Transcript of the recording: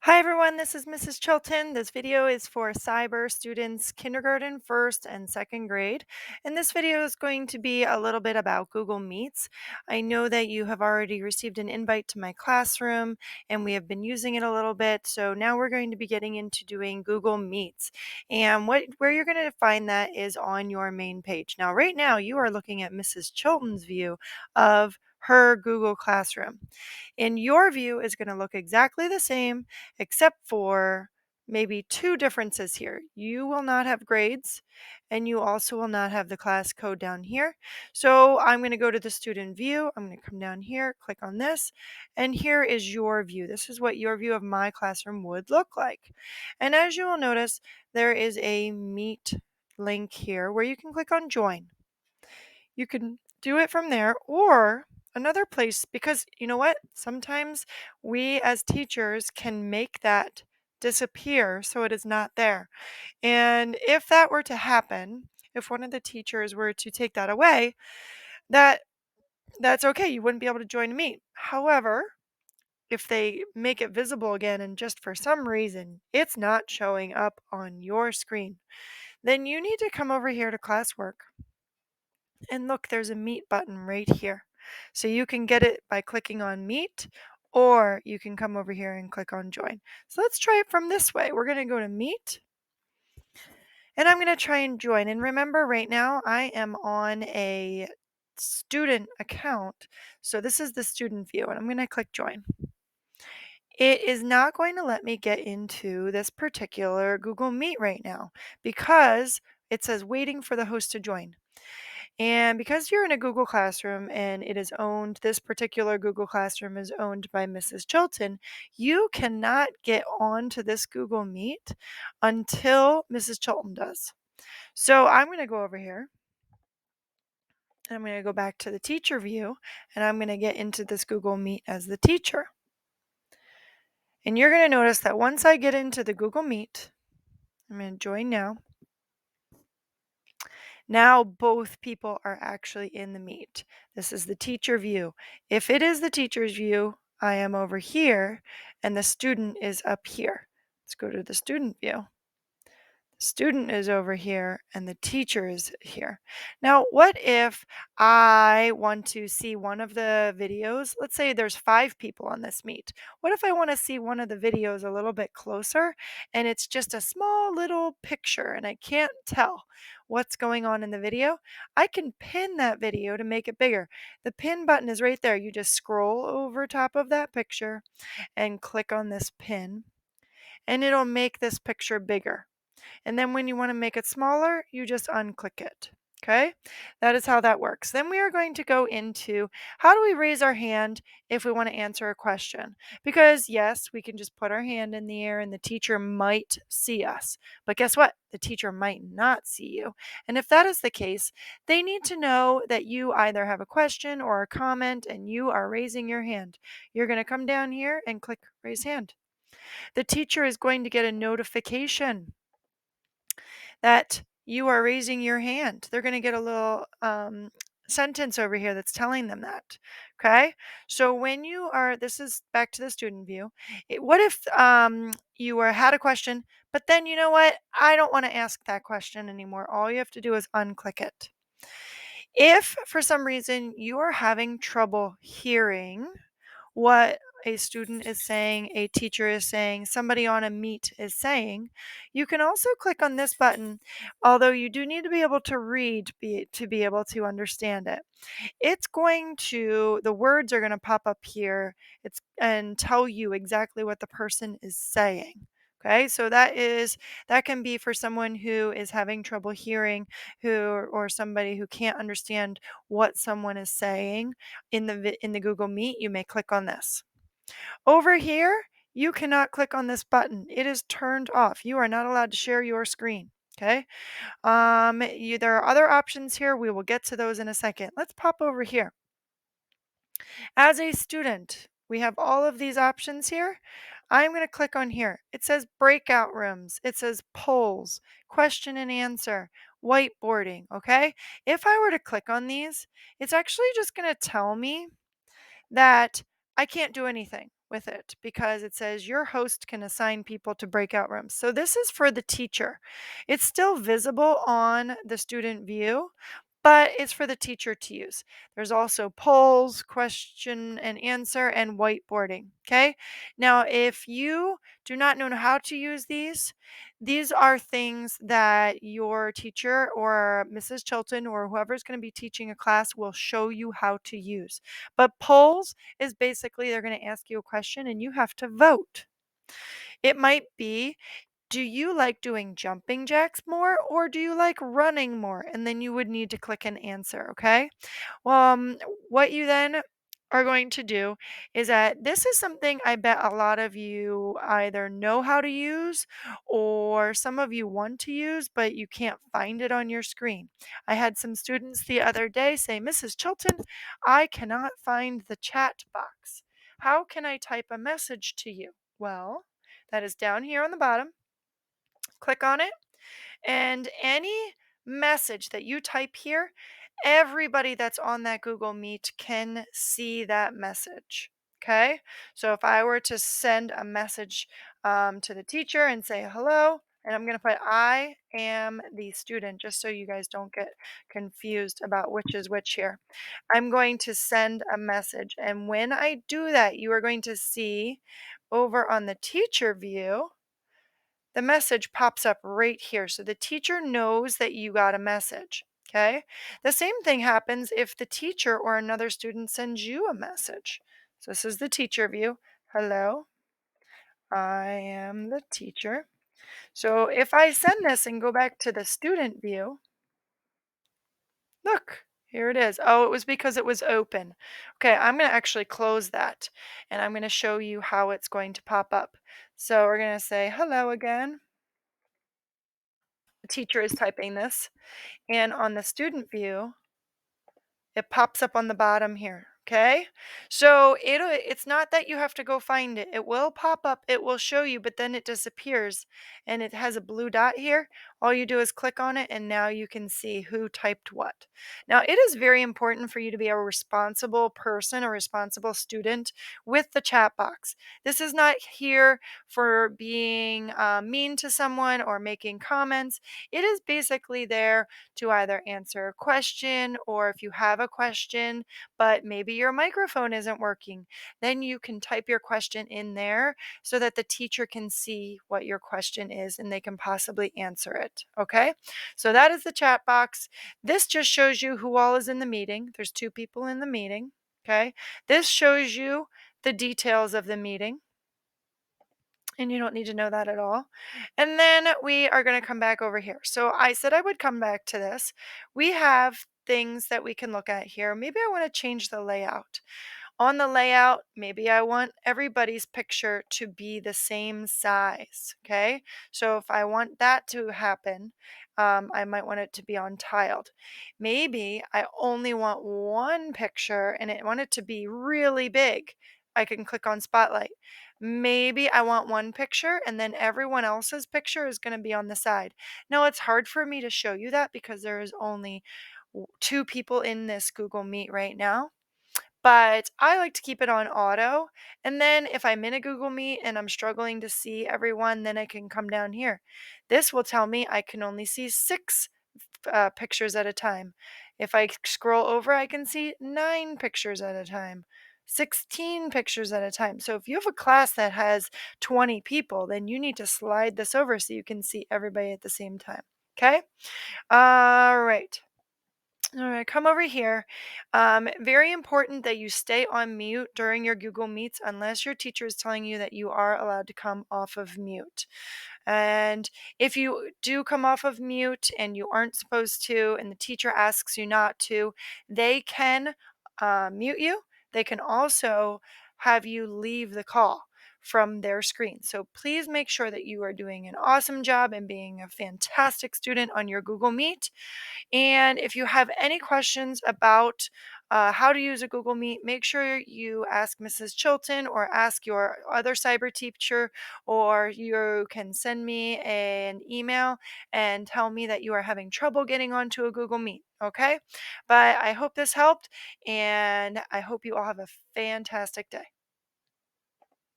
Hi everyone, this is Mrs. Chilton. This video is for cyber students kindergarten, first and second grade. And this video is going to be a little bit about Google Meets. I know that you have already received an invite to my classroom and we have been using it a little bit. So now we're going to be getting into doing Google Meets. And where you're going to find that is on your main page. Now, right now you are looking at Mrs. Chilton's view of her Google Classroom. And your view is going to look exactly the same except for maybe two differences here. You will not have grades, and you also will not have the class code down here. So I'm going to go to the student view. I'm going to come down here, click on this, and here is your view. This is what your view of my classroom would look like. And as you will notice, there is a Meet link here where you can click on Join. You can do it from there or another place, because you know what? Sometimes we as teachers can make that disappear so it is not there. And if that were to happen, if one of the teachers were to take that away, that that's okay. You wouldn't be able to join a meet. However, if they make it visible again and just for some reason it's not showing up on your screen, then you need to come over here to classwork. And look, there's a Meet button right here. So you can get it by clicking on Meet, or you can come over here and click on Join. So let's try it from this way. We're going to go to Meet, and I'm going to try and join. And remember, right now I am on a student account. So this is the student view, and I'm going to click Join. It is not going to let me get into this particular Google Meet right now because it says waiting for the host to join. And because you're in a Google Classroom and it is owned, this particular Google Classroom is owned by Mrs. Chilton, you cannot get onto this Google Meet until Mrs. Chilton does. So I'm going to go over here and I'm going to go back to the teacher view and I'm going to get into this Google Meet as the teacher. And you're going to notice that once I get into the Google Meet, I'm going to join now. Now both people are actually in the Meet. This is the teacher view. If it is the teacher's view, I am over here and the student is up here. Let's go to the student view. Student is over here and the teacher is here. Now, what if I want to see one of the videos? Let's say there's 5 people on this Meet. What if I want to see one of the videos a little bit closer and it's just a small little picture and I can't tell what's going on in the video? I can pin that video to make it bigger. The pin button is right there. You just scroll over top of that picture and click on this pin and it'll make this picture bigger. And then when you want to make it smaller, you just unclick it. Okay, that is how that works. Then we are going to go into how do we raise our hand if we want to answer a question? Because yes, we can just put our hand in the air and the teacher might see us. But guess what? The teacher might not see you. And if that is the case, they need to know that you either have a question or a comment and you are raising your hand. You're going to come down here and click raise hand. The teacher is going to get a notification that you are raising your hand. They're going to get a little sentence over here that's telling them that. Okay. So when you are, this is back to the student view. What if you had a question, but then you know what? I don't want to ask that question anymore. All you have to do is unclick it. If for some reason you are having trouble hearing what a student is saying, a teacher is saying, somebody on a Meet is saying, you can also click on this button, although you do need to be able to read to be able to understand it. It's going to, the words are going to pop up here and tell you exactly what the person is saying. Okay, so that can be for someone who is having trouble hearing, or somebody who can't understand what someone is saying in the Google Meet. You may click on this. Over here, you cannot click on this button. It is turned off. You are not allowed to share your screen. Okay. There are other options here. We will get to those in a second. Let's pop over here. As a student, we have all of these options here. I'm going to click on here. It says breakout rooms. It says polls, question and answer, whiteboarding. Okay. If I were to click on these, it's actually just going to tell me that I can't do anything with it because it says your host can assign people to breakout rooms. So this is for the teacher. It's still visible on the student view, but it's for the teacher to use. There's also polls, question and answer, and whiteboarding. Okay. Now, if you do not know how to use these are things that your teacher or Mrs. Chilton or whoever's going to be teaching a class will show you how to use. But polls is basically they're going to ask you a question and you have to vote. It might be, do you like doing jumping jacks more or do you like running more? And then you would need to click an answer, okay? Well, what you then are going to do is that this is something I bet a lot of you either know how to use or some of you want to use, but you can't find it on your screen. I had some students the other day say, Mrs. Chilton, I cannot find the chat box. How can I type a message to you? Well, that is down here on the bottom. Click on it and any message that you type here, everybody that's on that Google Meet can see that message. Okay. So if I were to send a message to the teacher and say hello, and I'm going to put I am the student just so you guys don't get confused about which is which here. I'm going to send a message. And when I do that, you are going to see over on the teacher view the message pops up right here. So the teacher knows that you got a message. Okay. The same thing happens if the teacher or another student sends you a message. So this is the teacher view. Hello, I am the teacher. So if I send this and go back to the student view, look, here it is. Oh, it was because it was open. Okay, I'm going to actually close that and I'm going to show you how it's going to pop up. So we're going to say hello again. The teacher is typing this. And on the student view, it pops up on the bottom here. Okay. So it's not that you have to go find it. It will pop up, it will show you, but then it disappears and it has a blue dot here. All you do is click on it and now you can see who typed what. Now, it is very important for you to be a responsible person, a responsible student with the chat box. This is not here for being mean to someone or making comments. It is basically there to either answer a question or if you have a question, but maybe your microphone isn't working, then you can type your question in there so that the teacher can see what your question is and they can possibly answer it. Okay. So that is the chat box. This just shows you who all is in the meeting. There's two people in the meeting. Okay. This shows you the details of the meeting and you don't need to know that at all. And then we are going to come back over here. So I said I would come back to this. We have things that we can look at here. Maybe I want to change the layout. On the layout, maybe I want everybody's picture to be the same size. Okay. So if I want that to happen, I might want it to be on tiled. Maybe I only want one picture and I want it to be really big. I can click on spotlight. Maybe I want one picture and then everyone else's picture is going to be on the side. Now, it's hard for me to show you that because there is only two people in this Google Meet right now. But I like to keep it on auto. And then if I'm in a Google Meet and I'm struggling to see everyone, then I can come down here. This will tell me I can only see six pictures at a time. If I scroll over, I can see 9 pictures at a time. 16 pictures at a time. So if you have a class that has 20 people, then you need to slide this over so you can see everybody at the same time. Okay? All right. All right, come over here. Very important that you stay on mute during your Google Meets unless your teacher is telling you that you are allowed to come off of mute. And if you do come off of mute and you aren't supposed to, and the teacher asks you not to, they can mute you. They can also have you leave the call from their screen. So please make sure that you are doing an awesome job and being a fantastic student on your Google Meet. And if you have any questions about how to use a Google Meet, make sure you ask Mrs. Chilton or ask your other cyber teacher, or you can send me an email and tell me that you are having trouble getting onto a Google Meet. Okay. But I hope this helped, and I hope you all have a fantastic day.